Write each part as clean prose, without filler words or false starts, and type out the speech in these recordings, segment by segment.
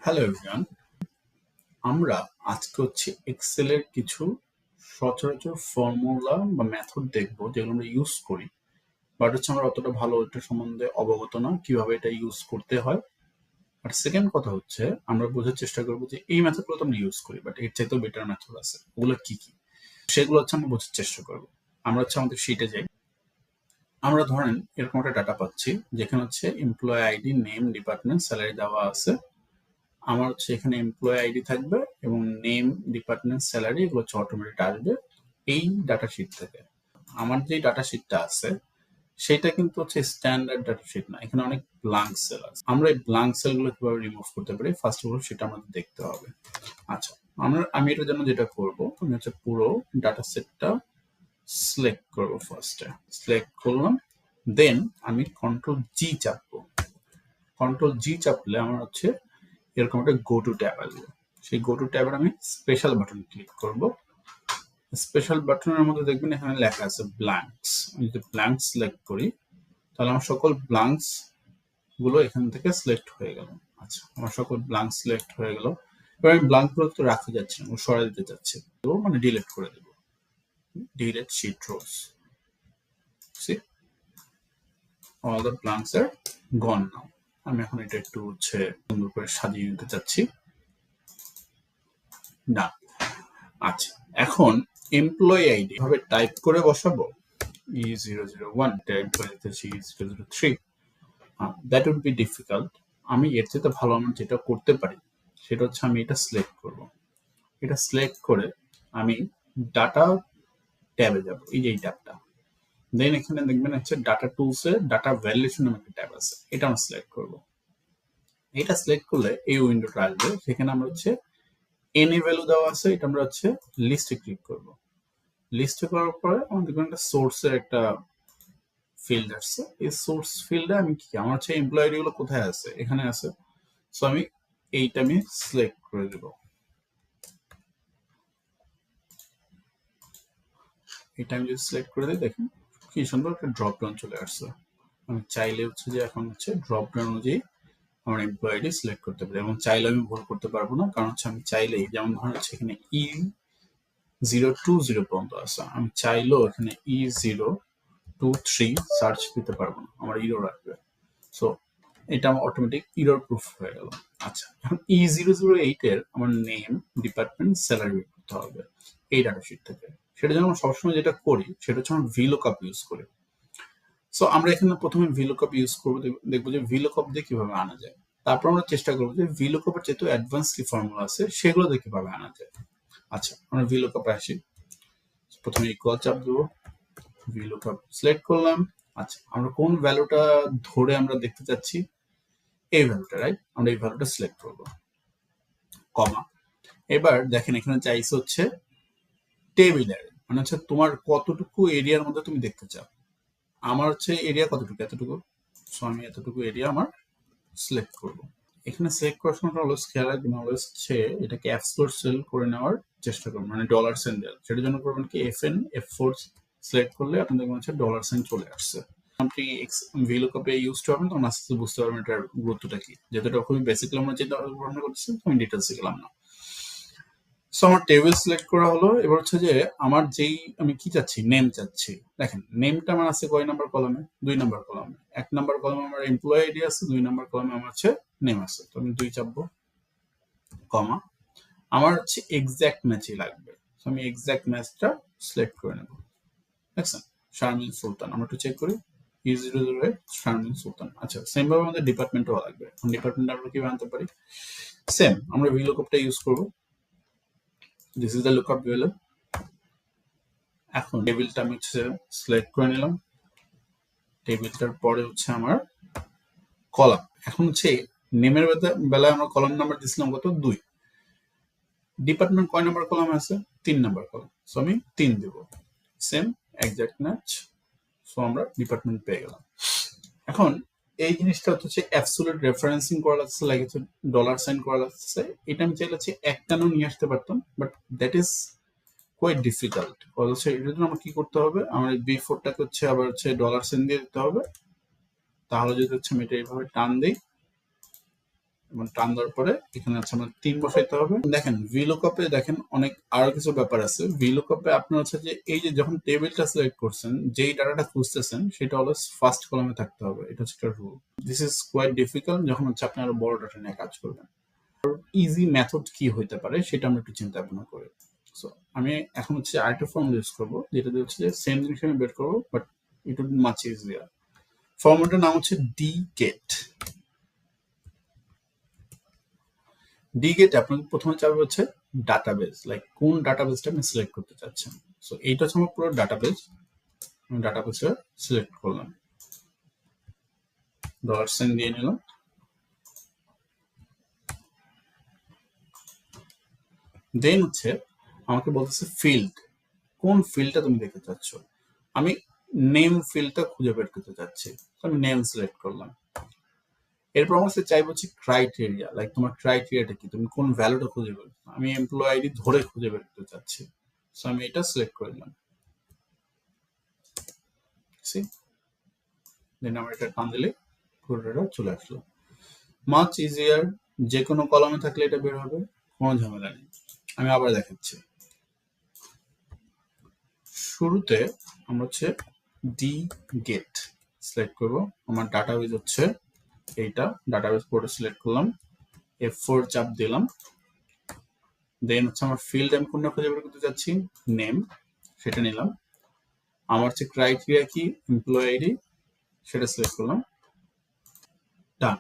Hello everyone, আমরা আজকে এক্সেলের কিছু সচরাচর ফর্মুলা বা মেথড দেখব যেগুলো আমরা ইউজ করি, বাট আমরা অতটা ভালো এটা সম্বন্ধে অবগত না কিভাবে এটা ইউজ করতে হয়। আর সেকেন্ড কথা আমরা বোঝার চেষ্টা করবো যে এই মেথডগুলো তো আমরা ইউজ করি, বাট এর চাইতেও বেটার মেথড আছে, ওগুলো কি কি সেগুলো আমরা বোঝার চেষ্টা করবো। আমরা আমাদের শিটে যাই। আমরা ধরেন এরকম একটা ডাটা পাচ্ছি যেখানে employ ID, name, department, salary দেওয়া আছে। আমার এখানে এমপ্লয় আইডি থাকবে এবং নেম, ডিপার্টমেন্ট, স্যালারি এগুলো অটোমেটিক আসবে এই ডাটা শিট থেকে। আমার যে ডাটা শিটটা আছে সেটা কিন্তু স্ট্যান্ডার্ড ডাটা শিট না, এখানে অনেক ব্ল্যাঙ্ক সেল আছে। আমরা এই ব্ল্যাঙ্ক সেল গুলো কিভাবে রিমুভ করতে পারি ফার্স্ট অফ অল সেটা আমাদের দেখতে হবে। আচ্ছা, আমি এটার জন্য যেটা করবো, আমি পুরো ডাটা সেটটা সিলেক্ট করবো। ফার্স্টে সিলেক্ট করলাম, দেন আমি কন্ট্রোল জি চাপবো। কন্ট্রোল জি চাপলে আমার এরকম একটা গো টু ট্যাব আসবে। সেই গো টু ট্যাবের আমি স্পেশাল বাটন ক্লিক করব। স্পেশাল বাটনের মধ্যে দেখবেন এখানে লেখা আছে ব্ল্যাঙ্কস। আমি যদি ব্ল্যাঙ্কস সিলেক্ট করি তাহলে আমার সকল ব্ল্যাঙ্কস গুলো এখান থেকে সিলেক্ট হয়ে গেল। আচ্ছা, আমার সকল ব্ল্যাঙ্ক সিলেক্ট হয়ে গেল। এবার আমি ব্ল্যাঙ্ক গুলো তো রাখতে যাচ্ছি না, সরাই দিতে চাচ্ছি, তো মানে ডিলিট করে দেব। Delete sheet rows. See, all the blanks are gone now. আমি এখন এটা একটু সুন্দর করে সাজিয়ে নিতে চাচ্ছি না। আচ্ছা, এখন এমপ্লয়ি আইডি ভাবে টাইপ করে বসাবো E001, টাইপ করে দিতেছি E003। That would be difficult. আমি এর চেয়ে ভালো আমার যেটা করতে পারি সেটা আমি এটা সিলেক্ট করব। এটা সিলেক্ট করে আমি ডাটা ট্যাবে যাব, এই যে এই ট্যাবটা। দেন এখানে দেখবেন ডাটা টুলসে ডাটা ভ্যালিডেশন নামে একটা ট্যাব আছে, এটা আমরা সিলেক্ট করব। এটা সিলেক্ট করলে এই উইন্ডোটা আসবে, সেখানে আমরা এনি ভ্যালু দেওয়া আছে, এটা আমরা লিস্টে ক্লিক করব। লিস্টে করার পরে আমাদের একটা সোর্সের একটা ফিল্ড আসছে। এই সোর্স ফিল্ডে আমি কি আমার এমপ্লয়ি গুলো কোথায় আছে, এখানে আছে। সো আমি এইটা আমি সিলেক্ট করে দেব। এটা আমি যদি সিলেক্ট করে দিই, দেখেন কি সুন্দর একটা ড্রপ ডাউন চলে আসছে। আমি চাইলে যে এখন ড্রপ ডাউন অনুযায়ী আমার এমপ্লয়ি সিলেক্ট করতে পারি, এবং চাইলে আমি ভুল করতে পারবো না, কারণ আমি চাইলেই, যেমন ধরেন এখানে E020 পর্যন্ত আছে, আমি চাইলেও এখানে E023 সার্চ দিতে পারবো না, আমার ইরর আসবে। সো এটা আমার অটোমেটিক ইরর প্রুফ হয়ে গেল। আচ্ছা, এখন E008 এর আমার নেম, ডিপার্টমেন্ট, স্যালারি করতে হবে এই ডাটা শিট থেকে। সেটা যেন আমরা সবসময় যেটা করি সেটা আমরা ভিলুকআপ ইউজ করি। সো আমরা এখানে প্রথমে ভিলুকআপ ইউজ করবো, দেখবো যে ভিলুকআপ দিয়ে কিভাবে আনা যায়। তারপর আমরা চেষ্টা করবো যে ভিলুকআপের যেহেতু অ্যাডভান্স কি ফর্মুলা আছে সেগুলো দিয়ে কিভাবে আনা যায়। আচ্ছা, আমরা ভিলুকআপে আসি। প্রথমে ইকুয়াল চাপ দেবো, ভিলুকআপ সিলেক্ট করলাম। আচ্ছা, আমরা কোন ভ্যালুটা ধরে আমরা দেখতে চাচ্ছি, এই ভ্যালুটা, রাইট? আমরা এই ভ্যালুটা সিলেক্ট করব, কমা। এবার দেখেন এখানে চাইছে টেবিলের, মানে তোমার কতটুকু এরিয়ার মধ্যে তুমি দেখতে চাও। আমার এরিয়া কতটুকু, এতটুকু। সো আমি এতটুকু এরিয়া আমার সিলেক্ট করব। এখানে সিলেক্ট করার সময় অলওয়েজ খেয়াল রাখবেন, অলওয়েজ এটাকে অ্যাবসোলুট সেল করে নেওয়ার চেষ্টা করবেন, মানে ডলার সাইন দেওয়ার। সেটার জন্য করবেন কি F4 সিলেক্ট করলে আপনাদের ডলার সাইন চলে আসছে। আপনি ভিলুকআপে ইউজ হবেন তখন আস্তে আস্তে বুঝতে পারবেন এটার গুরুত্বটা কি। যেহেতু এটা খুবই বেসিক্যালি আমরা যেটা গণনা করতেছি, আমি ডিটেলসে গেলাম না। সো আমার টেবিল সিলেক্ট করা হলো। এবার যে আমার যেই আমি কি চাচ্ছি, নেম চাচ্ছি। দেখেন নেমটা আমার আছে কয় নাম্বার কলামে, 2 নাম্বার কলামে। 1 নাম্বার কলামে আমার এমপ্লয়ি আইডি আছে, 2 নাম্বার কলামে আমার নেম আছে। তো আমি 2 চাপবো, কমা। আমার এক্সাক্ট ম্যাচই লাগবে, তো আমি এক্সাক্ট ম্যাচটা সিলেক্ট করে নেব। দেখছেন, শারমিন সুলতান। আমরা একটু চেক করি, E008 শারমিন সুলতান। আচ্ছা, সেম ভাবে আমাদের ডিপার্টমেন্টও লাগবে। ডিপার্টমেন্ট আমরা কিভাবে আনতে পারি, সেম আমরা ভিলুকআপটা ইউজ করব। This is the lookup value. এখন টেবিলটা আমি সিলেক্ট করে নিলাম। টেবিলটার পরে আমার কলাম। এখন নেমের বেলায় আমরা কলাম নাম্বার দিছিলাম কত, 2। ডিপার্টমেন্ট কয় নাম্বার কলাম আছে, 3 নাম্বার কলাম। সো আমি 3 দেব। Same exact match. সো আমরা ডিপার্টমেন্ট পেয়ে গেলাম। এখন এই জিনিসটা অ্যাবসোলিউট রেফারেন্সিং করা লাগছে, লাগছে ডলার সাইন করা লাগছে। এটা আমি চাইলে একটানও নিয়ে আসতে পারতাম, but that is quite difficult. এটার জন্য আমার কি করতে হবে, আমার B4টাকে আবার ডলার সাইন দিয়ে দিতে হবে। তাহলে যদি আমি এটা এইভাবে টান দিই, এবং টান দেওয়ার পরে এখানে হচ্ছে আমার 3 বসাইতে হবে। দেখেন ভিলুকআপে দেখেন অনেক আরো কিছু ব্যাপার আছে। ভিলুকআপে আপনার হচ্ছে যে এই যে যখন টেবিলটা সিলেক্ট করছেন, যেই ডাটাটা খুঁজতেছেন সেটা অলওয়েজ ফার্স্ট কলামে থাকতে হবে। এটা হচ্ছে একটা rule. This is quite difficult যখন হচ্ছে আপনি আরো বড় ডাটা নিয়ে কাজ করবেন। ইজি মেথড কি হইতে পারে সেটা আমরা একটু চিন্তা ভাবনা করি। সো আমি এখন হচ্ছে আরেকটা ফর্মুলা ইউজ করবো, যেটা দিয়ে হচ্ছে যে সেম জিনিস আমি বের করবো, but it will be much easier. ফর্মুলাটার নাম হচ্ছে dget। dget আপনাকে প্রথমে চাইবে হচ্ছে ডাটাবেস, লাইক কোন ডাটাবেসটা আপনি সিলেক্ট করতে চাচ্ছেন। সো এইটা হচ্ছে আমার পুরো ডাটাবেস। আমি ডাটাবেসটা সিলেক্ট করলাম, $সাইন দিয়ে নিলাম। দেন হচ্ছে আমাকে বলতেছে ফিল্ড, কোন ফিল্ডটা তুমি দেখতে চাচ্ছ। আমি নেম ফিল্ডটা খুঁজে বের করতে চাচ্ছি, আমি নেম সিলেক্ট করলাম। এরপর আমার কাছে চাইবো হচ্ছে ক্রাইটেরিয়া, লাইক তোমার ক্রাইটেরিয়াটা কি, তুমি কোন ভ্যালুটা খুঁজে বের, আমি এমপ্লয় আইডি ধরে খুঁজে বের করতে চাচ্ছি। সো আমি এটা সিলেক্ট করে দিলাম। দেন আমার এটা টান দিলে পুরোটা চলে আসলো। মাচ ইজিয়ার, যে কোনো কলামে থাকলে এটা বের হবে, কোনো ঝামেলা নেই। আমি আবার দেখাচ্ছি। শুরুতে আমরা হচ্ছে dget সিলেক্ট করব। আমার ডাটাবেস হচ্ছে এইটা, ডাটাবেস পোর্টে সিলেক্ট করলাম, F4 চাপ দিলাম। দেন হচ্ছে আমার ফিল্ড আমি কোনটা খুঁজে বের করতে চাচ্ছি, নেম, সেটা নিলাম। আমার হচ্ছে ক্রাইটেরিয়া কি, এমপ্লয় আইডি, সেটা সিলেক্ট করলাম, ডান।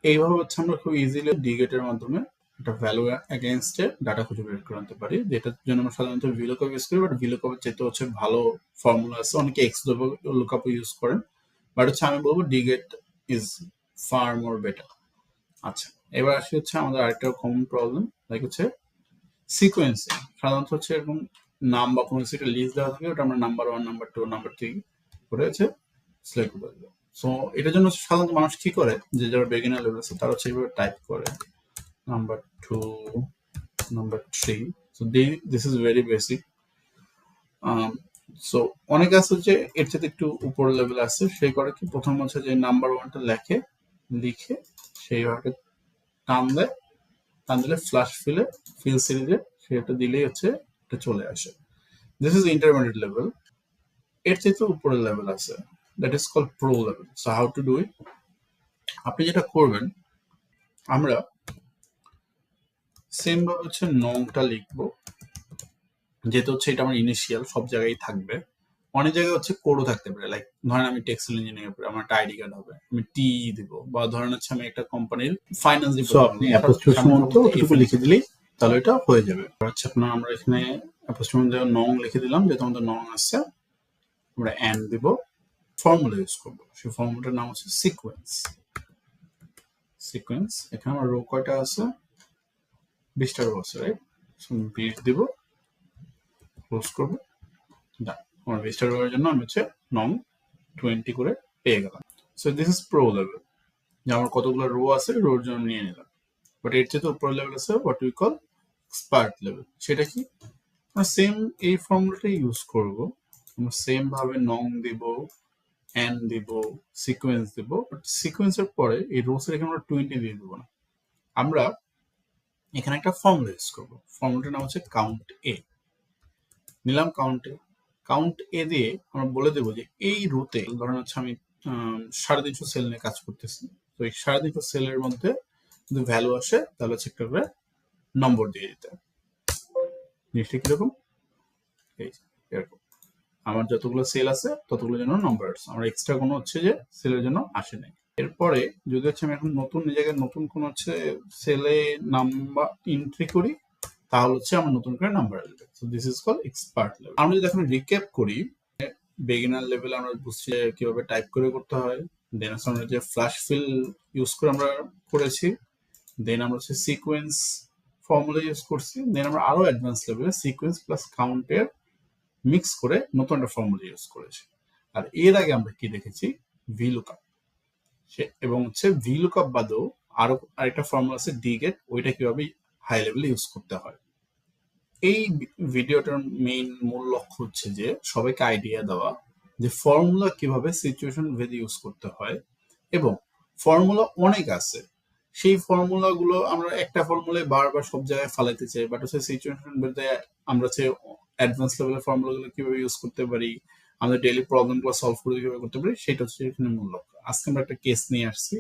এইভাবে হচ্ছে আমরা খুব ইজিলি dget এর মাধ্যমে একটা ভ্যালু এগেইনস্টে ডাটা খুঁজে বের করে আনতে পারি, যেটার জন্য আমরা সাধারণত ভিলুকআপ ইউজ করি, বাট ভিলুকআপ যেহেতু হচ্ছে ভালো ফর্মুলা আছে, অনেকে লুকআপ ইউজ করেন, বাট হচ্ছে আমি বলবো dget is far more better. আচ্ছা, এবার আসি হচ্ছে আমাদের আরেকটা কমন প্রবলেম, লাইক হচ্ছে সিকোয়েন্সিং। সাধারণত হচ্ছে এরকম নাম বা কোনো কিছু একটা লিস্ট দেওয়া থাকে, ওটা আমরা নাম্বার 1, নাম্বার 2, নাম্বার 3 করে হচ্ছে সিলেক্ট করে দেবো। সো এটার জন্য সাধারণত মানুষ কি করে, যে যারা বিগিনার লেভেল আছে তারা হচ্ছে এইভাবে টাইপ করে number 2, number 3। So this is very basic. So অনেকে আছে যে এর সাথে একটু উপর লেভেল আছে, সেই করে কি প্রথম হচ্ছে যে নাম্বার 1টা লিখে সেইভাবে টান দেয়, টান দিলে ফ্ল্যাশ ফিল সিরিজে সেটা দিলেই হচ্ছে এটা চলে আসে। This is intermediate level. এর চাইতে উপরের লেভেল আছে, that is called pro level. So how to do it, আপনি যেটা করবেন, আমরা সেম ভাবে হচ্ছে নংটা লিখবো, যেহেতু হচ্ছে এটা আমার ইনিশিয়াল, সব জায়গায় থাকবে। অনেক জায়গায় হচ্ছে কোডও থাকতে পারে, লাইক ধরেন আমি টেক্সটাইল ইঞ্জিনিয়ারিং পড়ি, আমার একটা আইডি কার্ড হবে, আমি টি দিব, বা ধরেন হচ্ছে আমি একটা কোম্পানির ফাইন্যান্স দিব। সো আপনি অ্যাপোস্ট্রোফি সমান্ত ওটুকু লিখে দিলেই তাহলে এটা হয়ে যাবে। হচ্ছে আপনার আমরা এখানে অ্যাপোস্ট্রোফি নং লিখে দিলাম, যেহেতু আমাদের নং আসছে, আমরা এন্ড দিব, ফর্মুলা ইউজ করবো। সেই ফর্মুলাটার নাম হচ্ছে সিকোয়েন্স। এখানে আমার রো কয়টা আছে, 20টা রো আছে, রাইট? 20 দিব, ক্লোজ করবো, ডান। আমার 20টা রো এর জন্য আমি হচ্ছে নং 20 করে পেয়ে গেলাম। So this is pro level, যে আমার কতগুলো রো আছে, রোর জন্য নিয়ে নিলাম। বাট এর চেয়ে উপর লেভেল আছে what we call expert level. সেটা কি, আমরা সেম এই ফর্মুলাটাই ইউজ করব। আমরা সেম ভাবে নং দিব, এন দিব, সিকোয়েন্স দিব, বাট সিকোয়েন্সের পরে এই রোস এর এখানে আমরা 20 দিয়ে দিব না, আমরা এখানে একটা ফর্মুলা ইউজ করবো। ফর্মুলাটার নাম হচ্ছে কাউন্ট এ। নিলাম কাউন্ট এ দিয়ে আমরা বলে দেবো যে এই রোতে ধরেন হচ্ছে আমি 350 সেল নিয়ে কাজ করতেছি, তো এই 350 সেলের মধ্যে যদি ভ্যালু আসে তাহলে হচ্ছে একটা করে নম্বর দিয়ে দিতে। জিনিসটা কিরকম, এই এরকম আমার যতগুলো সেল আছে ততগুলো জন্য নম্বর আসছে, আমার এক্সট্রা কোনো হচ্ছে যে সেলের জন্য আসে নাই। এরপরে যদি হচ্ছে আমি এখন নতুন জায়গায় নতুন কোন হচ্ছে সেলে নাম্বার এন্ট্রি করি, তাহলে হচ্ছে আমার নতুন করে নাম্বার আসবে। So this is call expert level. আমরা যদি এখন রিক্যাপ করি, বিগিনার লেভেল আমরা বুঝছি কিভাবে টাইপ করে করতে হয়, দেন আমরা যে ফ্ল্যাশ ফিল ইউজ করে আমরা করেছি, দেন আমরা হচ্ছে সিকোয়েন্স ফর্মুলা ইউজ করছি, দেন আমরা আরো অ্যাডভান্স লেভেলে সিকোয়েন্স প্লাস কাউন্টের মিক্স করে নতুন একটা ফর্মুলা ইউজ করেছি। আর এর আগে আমরা কি দেখেছি, ভিলুকআপ, এবং হচ্ছে ভিলুকআপ বাদেও আরো আরেকটা ফর্মুলা আছে ডিগেট, ওইটা কিভাবে হাই লেভেলে ইউজ করতে হয়। এই ভিডিওটার মূল লক্ষ্য হচ্ছে যে সবাইকে আইডিয়া দেওয়া যে ফর্মুলা কিভাবে সিচুয়েশন ভেদে ইউজ করতে হয়, এবং ফর্মুলা অনেক আছে, সেই ফর্মুলা গুলো আমরা একটা ফর্মুলায় বারবার সব জায়গায় ফালাইতে চাই, বাট হচ্ছে সিচুয়েশন বলতে আমরা হচ্ছে অ্যাডভান্স লেভেলের ফর্মুলা গুলো কিভাবে ইউজ করতে পারি, আমাদের ডেইলি প্রবলেম গুলো সলভ করে কিভাবে করতে পারি, সেটা হচ্ছে এখানে মূল লক্ষ্য। আজকে আমরা একটা কেস নিয়ে আসছি,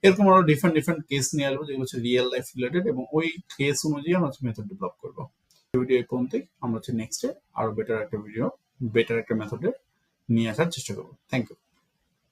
এরকম আরো ডিফারেন্ট ডিফারেন্ট কেস নিয়ে আসবো যেগুলো হচ্ছে রিয়েল লাইফ রিলেটেড, এবং ওই কেস অনুযায়ী আমরা হচ্ছে মেথড ডেভেলপ করবো। ভিডিও এই পর্যন্তই, আমরা হচ্ছে নেক্সটে আরো বেটার একটা ভিডিও, বেটার একটা মেথডে নিয়ে আসার চেষ্টা করবো। Thank you.